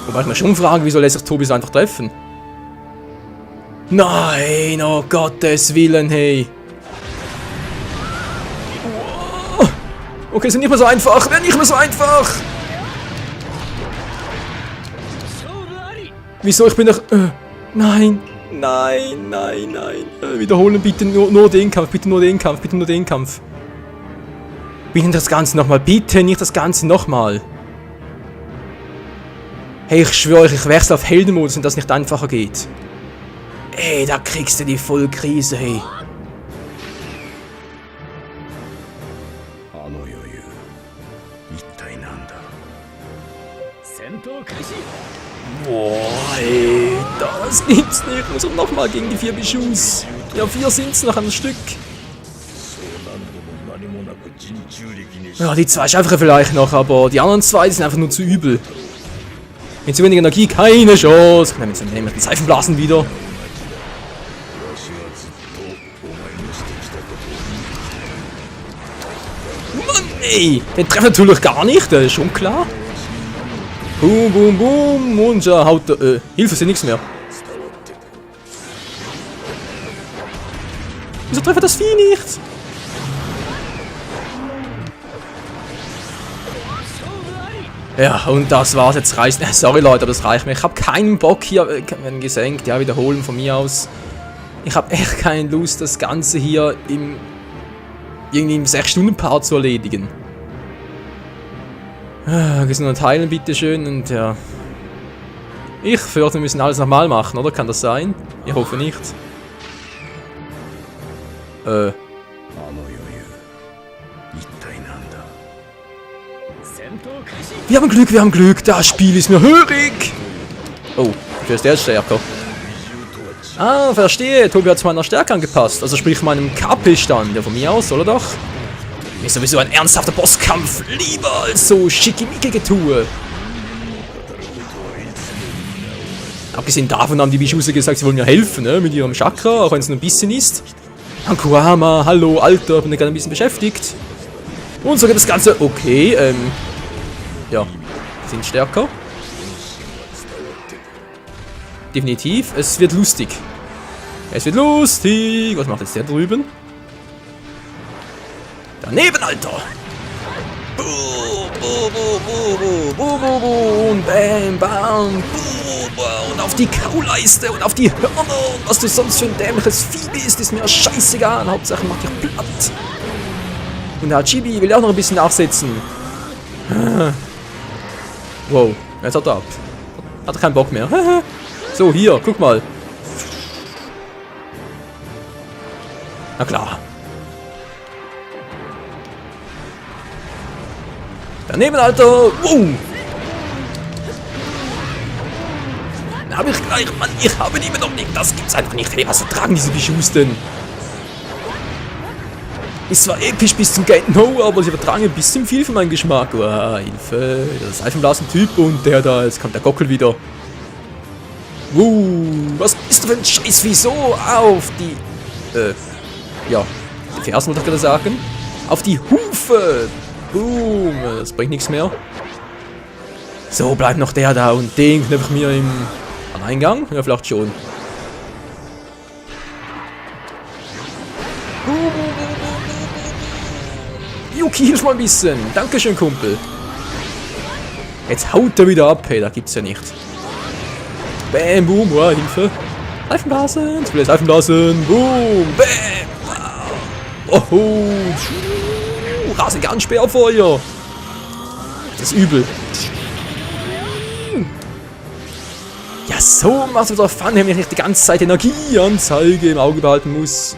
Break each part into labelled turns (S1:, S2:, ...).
S1: Wobei ich mich schon frage, wieso lässt sich Tobi so einfach treffen? Nein, oh Gottes Willen, hey. Oh. Okay, ist nicht mehr so einfach. Wäre nicht mehr so einfach. Wieso? Ich bin doch... nein. Nein, nein, nein. Wiederholen bitte nur den Kampf. Bitte nur den Kampf. Bitte nur den Kampf. Bitte das Ganze nochmal. Bitte nicht das Ganze nochmal. Hey, ich schwöre euch, ich wechsle auf Heldenmodus, wenn das nicht einfacher geht. Ey, da kriegst du die Vollkrise, hey. Boah, ey, das gibt's nicht. Ich muss auch nochmal gegen die 4 Bischus. Ja, 4 sind's noch ein Stück. Ja, die 2 schaffen vielleicht noch, aber die anderen 2 sind einfach nur zu übel. Mit zu wenig Energie keine Chance. Ich nehme den Seifenblasen wieder. Mann, ey, den trefft natürlich gar nicht, das ist schon klar. Boom, boom, boom. Und ja, haut Hilfe, ist ja nichts mehr. Wieso trefft das Vieh nicht? Ja, und das war's. Jetzt reicht... sorry, Leute, aber das reicht mir. Ich habe keinen Bock hier... werden gesenkt. Ja, wiederholen von mir aus. Ich habe echt keine Lust, das Ganze hier irgendwie im 6-Stunden-Part zu erledigen. Gesund teilen, bitteschön, und ja. Ich fürchte, wir müssen alles nochmal machen, oder? Kann das sein? Ich hoffe nicht. Wir haben Glück, wir haben Glück. Das Spiel ist mir hörig. Oh, dafür ist der jetzt stärker. Ah, verstehe. Tobi hat zu meiner Stärke angepasst. Also sprich meinem KP-Stand. Ja, von mir aus, oder doch? Ist sowieso ein ernsthafter Bosskampf. Lieber als so schickimicki-Getue. Abgesehen davon haben die Bischuse gesagt, sie wollen mir helfen, ne? Mit ihrem Chakra, auch wenn es nur ein bisschen ist. Ankuama, hallo, Alter, bin ich gerade ein bisschen beschäftigt. Und so geht das Ganze. Okay, ja, sind stärker. Definitiv, es wird lustig. Es wird lustig. Was macht jetzt der drüben? Daneben, Alter! Boom, boom, boom, boom, boom, boom, bam, bam, boom, und auf die Kauleiste und auf die Hörner und was du sonst für ein dämliches Vieh bist, ist mir scheißegal. Hauptsache mach dich platt. Und der Chibi will auch noch ein bisschen nachsetzen. Wow, jetzt hat er ab. Hat er keinen Bock mehr. So, hier, guck mal. Na klar. Daneben, Alter. Wow. Dann habe ich gleich, Mann, ich habe die noch nicht. Das gibt's einfach nicht. Hey, was vertragen diese Bischus denn? Ist zwar episch bis zum Get No, aber sie vertragen ein bisschen viel für meinen Geschmack. Oh, Hilfe. Der Seifenblasen-Typ und der da. Jetzt kommt der Gockel wieder. Was ist du für ein Scheiß? Wieso? Auf die... ja. Die Fersen wollte ich gerade sagen. Auf die Hufe. Boom. Das bringt nichts mehr. So, bleibt noch der da und den knöpfe ich mir im Eingang. Ja, vielleicht schon. Yuki, hilf mal ein bisschen. Dankeschön, Kumpel. Jetzt haut er wieder ab. Hey, da gibt's ja nicht. Bam, boom. Oh, Hilfe. Seifenblasen. Ich will jetzt Seifenblasen. Boom. Bam. Oh. Rasengan-Sperrfeuer. Das ist übel. Ja, so macht's wieder Fun, wenn ich nicht die ganze Zeit Energieanzeige im Auge behalten muss.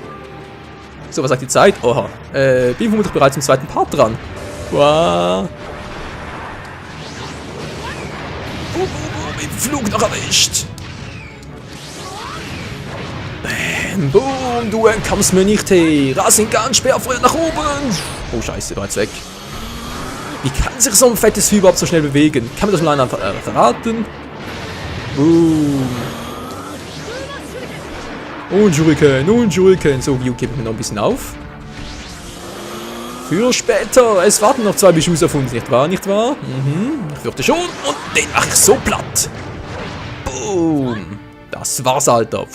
S1: So, was sagt die Zeit? Oha. Bin vermutlich bereits im zweiten Part dran. Wow. Im Flug noch erwischt. Bam, boom, du entkommst mir nicht, hey. Rasengan, Sperrfeuer nach oben. Oh, scheiße, war jetzt weg. Wie kann sich so ein fettes Vieh überhaupt so schnell bewegen? Kann man das mal einer verraten? Boom. Und Shuriken. So, View gebe ich mir noch ein bisschen auf. Für später. Es warten noch 2 Beschuss auf uns, nicht wahr? Nicht wahr? Ich fürchte schon. Und den mache ich so platt. Boom. Das war's, Alter.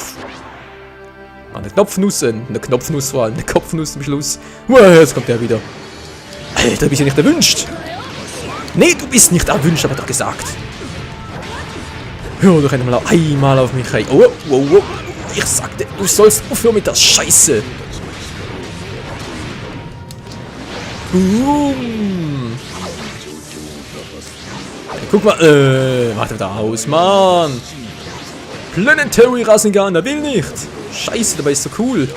S1: Eine Knopfnuss, eine Knopfnuss vor allem, eine Kopfnuss zum Schluss. Jetzt kommt der wieder. Alter, bist du nicht erwünscht? Nee, du bist nicht erwünscht, hab ich doch gesagt. Ja, du kannst mal einmal auf mich rein. Oh. Ich sagte, du sollst aufhören mit der Scheiße. Boom. Guck mal, macht er da aus, Mann. Planetary Rasengan, der will nicht. Scheiße, dabei ist so cool.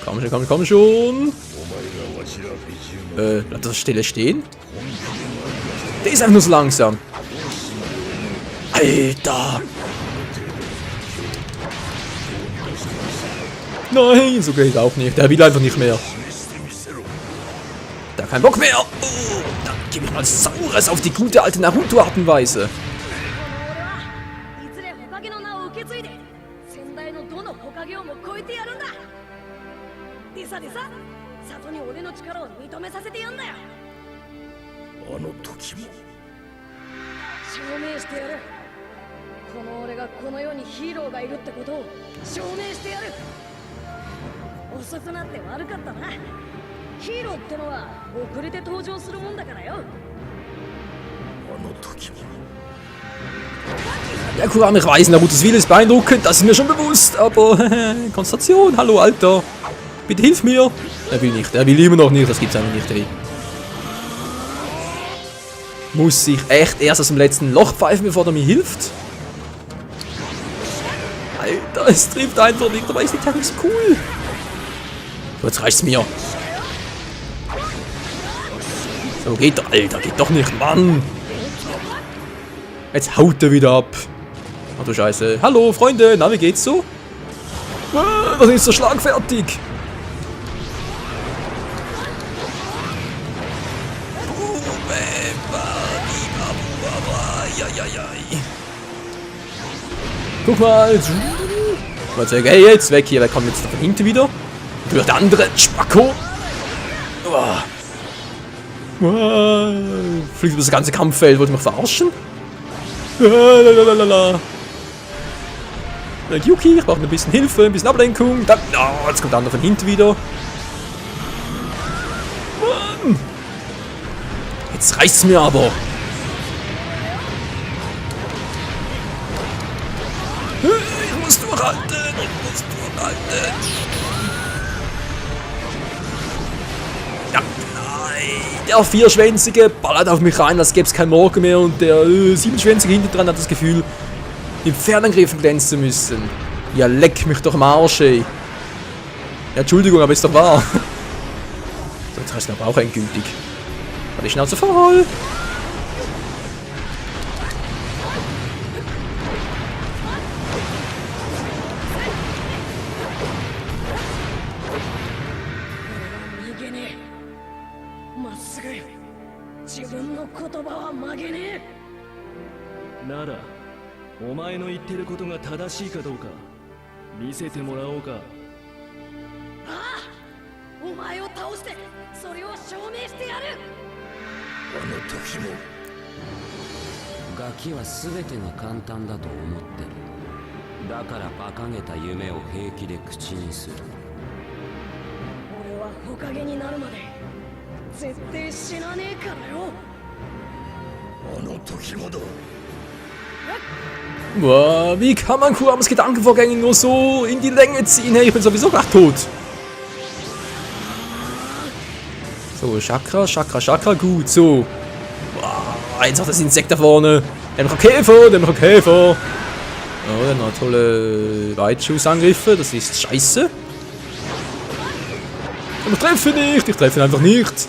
S1: Komm schon. Bleibt das Stille stehen? Der ist einfach nur so langsam. Alter. Nein, so geht auch nicht. Der will einfach nicht mehr. Da kein Bock mehr. Dann gebe ich mal Saures auf die gute alte Naruto-Art und Weise. Ja, Kurama, ich weiß, Narutos Wille ist beeindruckend, das ist mir schon bewusst, aber Konzentration, hallo Alter, bitte hilf mir. Er will nicht, er will immer noch nicht, das gibt's einfach nicht, ey. Muss ich echt erst aus dem letzten Loch pfeifen, bevor er mir hilft? Alter, es trifft einfach nicht, aber ist die Taktik so cool. Jetzt reicht's mir. So, geht doch, Alter, geht doch nicht, Mann. Jetzt haut er wieder ab. Ach du Scheiße. Hallo, Freunde, na, wie geht's so? Was ist so schlagfertig? Guck mal. Hey, jetzt weg hier. Wer kommt jetzt da von hinten wieder? Für der andere Spacko. Fliegt über das ganze Kampffeld. Wollt ihr mich verarschen? Yuki, ich brauche ein bisschen Hilfe, ein bisschen Ablenkung. Dann, jetzt kommt der andere von hinten wieder. Mann. Jetzt reicht's mir aber. Ich muss durchhalten. Ja, nein. Der Vierschwänzige ballert auf mich rein, als gäbe es kein Morgen mehr. Und der Siebenschwänzige hinten dran hat das Gefühl, im Fernangriffen glänzen zu müssen. Ja, leck mich doch am Arsch, ey. Ja, Entschuldigung, aber ist doch wahr. So, jetzt heißt es aber auch endgültig. War die Schnauze voll.
S2: Nara, お前の言ってることが正しいかどうか見せてもらおうか。
S3: ああ、お前を倒してそれを証明してやる。
S4: あの時もガキは全てが簡単だと思ってる。だから馬鹿げた夢を平気で口にする。
S3: 俺は火影になるまで絶対死なねえからよ。
S4: あの時もだ。
S1: Boah, wie kann man Kuramas Gedankenvorgänge nur so in die Länge ziehen? Hey, ich bin sowieso gleich tot. So, Chakra, gut, so. Boah, jetzt noch das Insekt da vorne. Der hat noch einen Käfer, Oh, dann noch tolle Weitschussangriffe, das ist scheiße. Aber ich treffe ihn einfach nicht.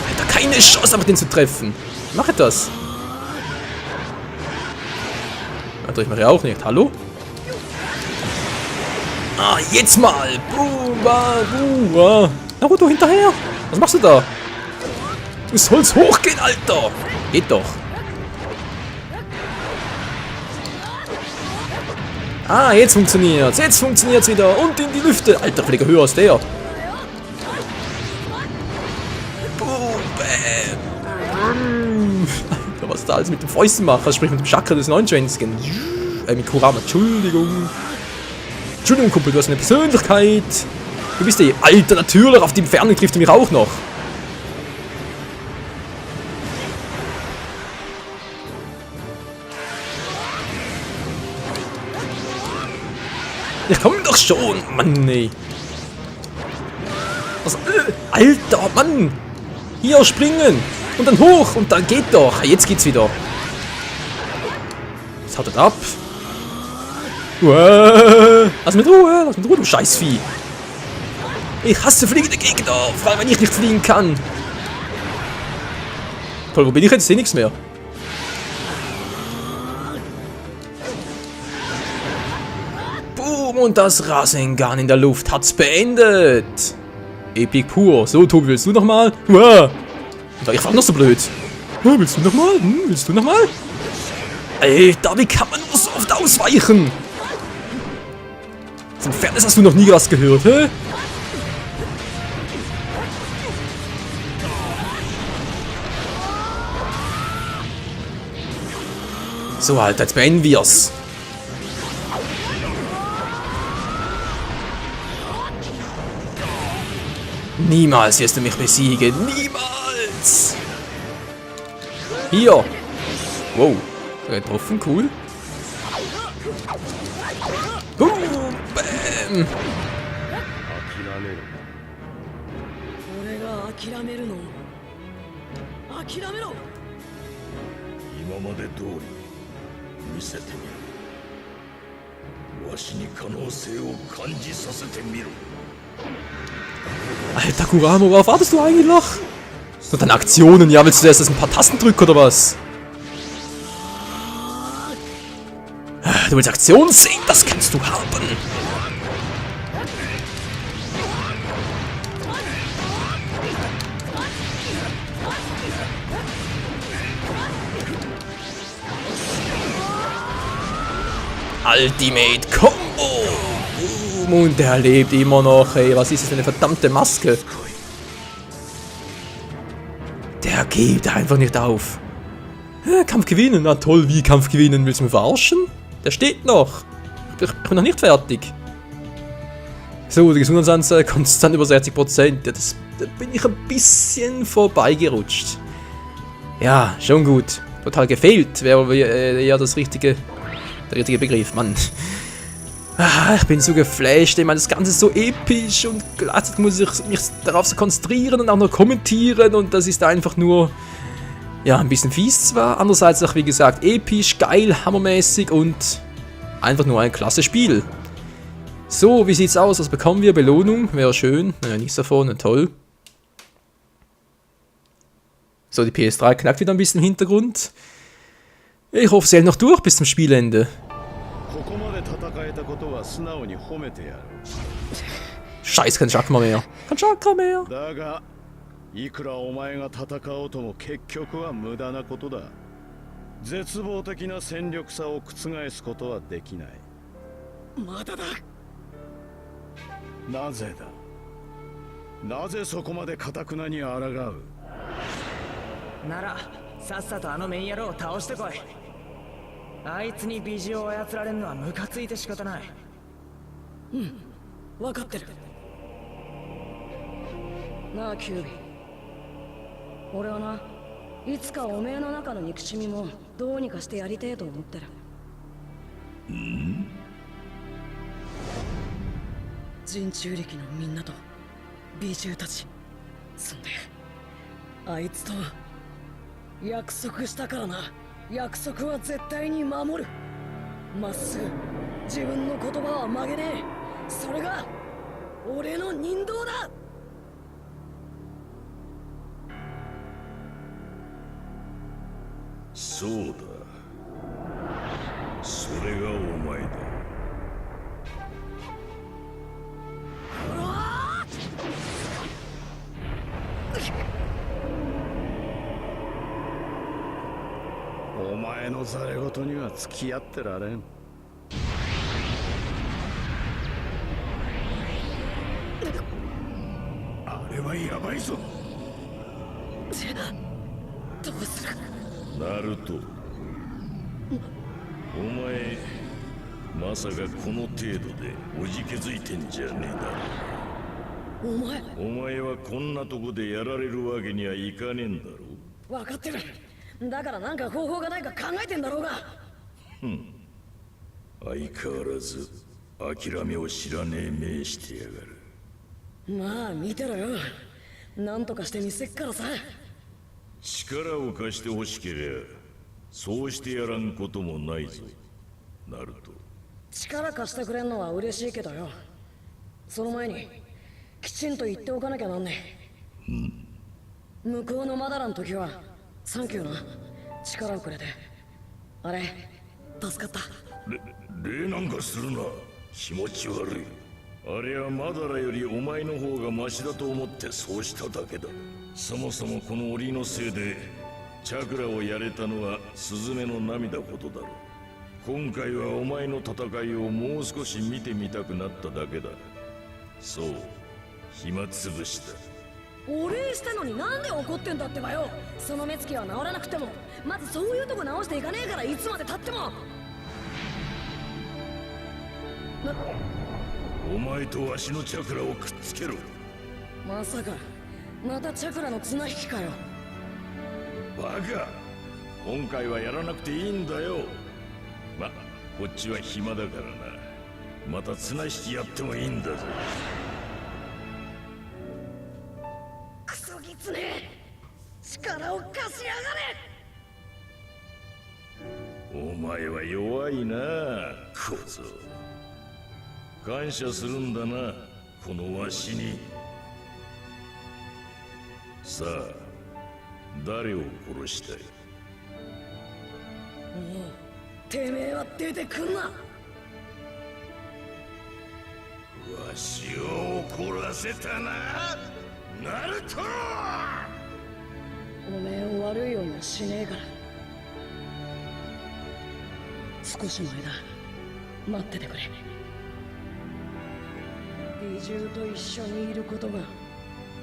S1: Alter, keine Chance, einfach den zu treffen. Mach das. Ich mache ja auch nicht. Hallo? Ah, jetzt mal! Naruto, hinterher! Was machst du da? Du sollst hochgehen, Alter! Geht doch. Ah, jetzt funktioniert's. Jetzt funktioniert's wieder. Und in die Lüfte. Alter, ich fliege höher als der. Boom, bam. Alter, was da alles mit den Fäusten macht. Also sprich mit dem Chakra des Neunschwänzigen. Mit Kurama. Entschuldigung. Entschuldigung, Kumpel, du hast eine Persönlichkeit. Du bist eh. Alter, natürlich. Auf die Ferne trifft er mich auch noch. Ich komm doch schon, Mann, ey. Was, Alter, Mann. Hier springen. Und dann hoch. Und dann geht doch. Jetzt geht's wieder. Jetzt haut er ab. Lass mich in Ruhe, du Scheißvieh. Ich hasse fliegende Gegner. Vor allem, wenn ich nicht fliegen kann. Toll, wo bin ich jetzt? Ich sehe nichts mehr. Boom, und das Rasengan in der Luft hat's beendet. Epic pur. So, Tobi, willst du nochmal? Ich war noch so blöd. Willst du nochmal? Willst du nochmal? Alter, wie kann man nur so oft ausweichen? Von Fairness hast du noch nie was gehört, hä? So, Alter, jetzt beenden wir's. Niemals wirst du mich besiegen. Niemals! Hier! Wow. Getroffen, cool. Boom! Bam!
S3: 俺が諦めるの諦めろ
S5: 今まで通り見せてみろ。わしに可能性を感じさせてみろ。
S1: Alter Kurama, worauf wartest du eigentlich noch? Und dann Aktionen, ja, willst du erst ein paar Tasten drücken oder was? Du willst Aktionen sehen? Das kannst du haben. Ultimate Combo! Und der lebt immer noch, ey. Was ist das für eine verdammte Maske? Der gibt einfach nicht auf. Kampf gewinnen? Na toll, wie Kampf gewinnen? Willst du mich verarschen? Der steht noch. Ich bin noch nicht fertig. So, die Gesundheitsanzahl konstant über 60%. Ja, da bin ich ein bisschen vorbeigerutscht. Ja, schon gut. Total gefehlt wäre eher der richtige Begriff, Mann. Ich bin so geflasht, ich meine, das Ganze ist so episch und gleichzeitig muss ich mich darauf so konzentrieren und auch noch kommentieren und das ist einfach nur, ja, ein bisschen fies zwar, andererseits auch, wie gesagt, episch, geil, hammermäßig und einfach nur ein klasse Spiel. So, wie sieht's aus? Was bekommen wir? Belohnung? Wäre schön. Naja, nichts davon, toll. So, die PS3 knackt wieder ein bisschen im Hintergrund. Ich hoffe, sie hält noch durch bis zum Spielende. Scheiß, kein Chakra mehr. Kein Chakra mehr.
S5: いくらお前が戦おうとも結局は無駄なことだ。絶望的な戦力差を覆すことはできない。
S3: まだだ。
S5: なぜだ。なぜそこまで堅くなに抗う。
S6: ならさっさとあのメン野郎を倒してこい。あいつに美女を操られるのはムカついて仕方ない。
S3: 分かってる。なあキュービー、俺はないつかおめえの中の憎しみもどうにかしてやりてえと思ってる。人中力のみんなと美獣たち、そんであいつと約束したからな。約束は絶対に守る。まっすぐ自分の言葉は曲げねえ。それが俺の人道だ。
S5: そうだ。それがお前だ。お前のざれ言には付き合ってられん。前やばいぞ。
S3: どうする？
S5: ナルト、お前まさかこの程度でおじけづいてんじゃねえだろ。
S3: お前
S5: お前はこんなとこでやられるわけにはいかねえんだろ。
S3: 分かってる。だからなんか方法がないか考えてんだろうが。
S5: 相変わらず諦めを知らねえ目してやがる。
S3: まあ見てろよ。なんとかしてみせっからさ。
S5: 力を貸してほしけりゃそうしてやらんこともないぞ、ナルト。
S3: 力貸してくれんのは嬉しいけどよ。その前にきちんと言っておかなきゃなんねえ。向こうのマダラの時はサンキューな。力をくれてあれ助かった。
S5: 礼なんかするな、気持ち悪い。あれはマダラよりお前の方がマシだと思ってそうしただけだ。そもそもこの檻のせいでチャクラをやれたのはスズメの涙ほどだろう。今回はお前の戦いをもう少し見てみたくなっただけだ。そう、暇つぶしだ。
S3: お礼したのになんで怒ってんだってばよ。その目つきは治らなくてもまずそういうとこ直していかねえから、いつまで経っても。
S5: お前とわしのチャクラをくっつけろ。
S3: まさかまたチャクラの綱引きかよ。
S5: バカ、今回はやらなくていいんだよ。ま、こっちは暇だからな。また綱引きやってもいいんだぞ。
S3: クソギツネ、力を貸しやがれ。
S5: お前は弱いな、小僧。感謝するんだな、このわしに。さあ、誰を殺したい？
S3: もうてめえは出てくんな。
S5: わしを怒らせたな、ナルト！
S3: おめえを悪いようにはしねえから。少しの間待っててくれ。美獣と一緒にいることが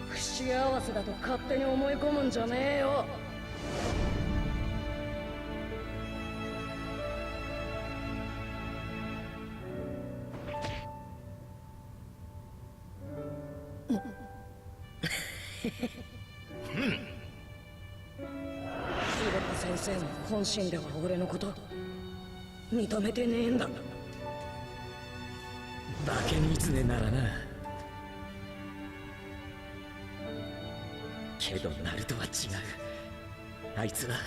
S3: 不幸せだと勝手に思い込むんじゃねえよ。ヒロコ先生の本心では俺のこと認めてねえんだ。
S1: 化け狐ならな。けどナルトは違う。あいつは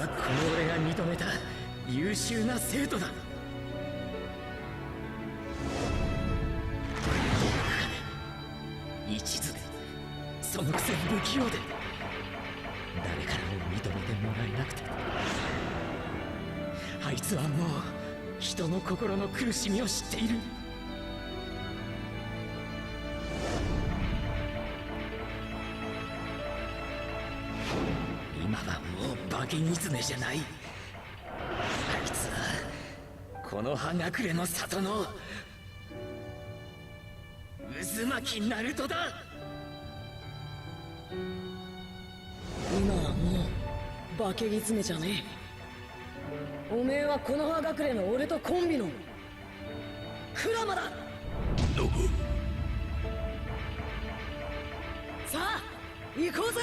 S1: この俺が認めた優秀な生徒だ。一途でそのくせ不器用で誰からも認めてもらえなくて、あいつはもう人の心の苦しみを知っている。今はもう化け狐じゃない。あいつはこの葉隠れの里の渦巻きナルトだ。
S3: 今はもう化け狐じゃねえ。おめえはこの葉隠れの俺とコンビのクラマだ。さあ行こうぜ。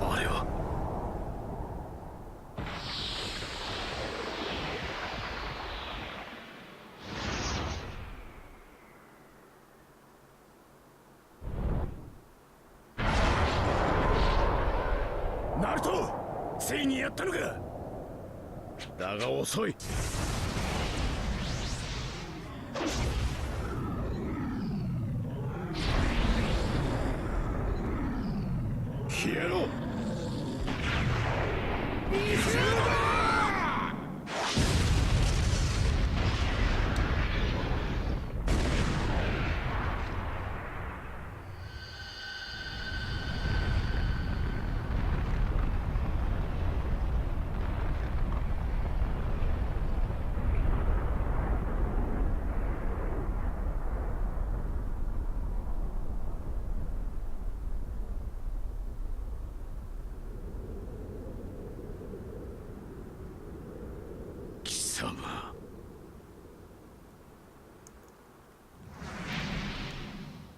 S5: あれはナルト、ついにやったのか。だが遅い。消えろ。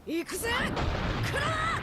S3: 行くぜクラ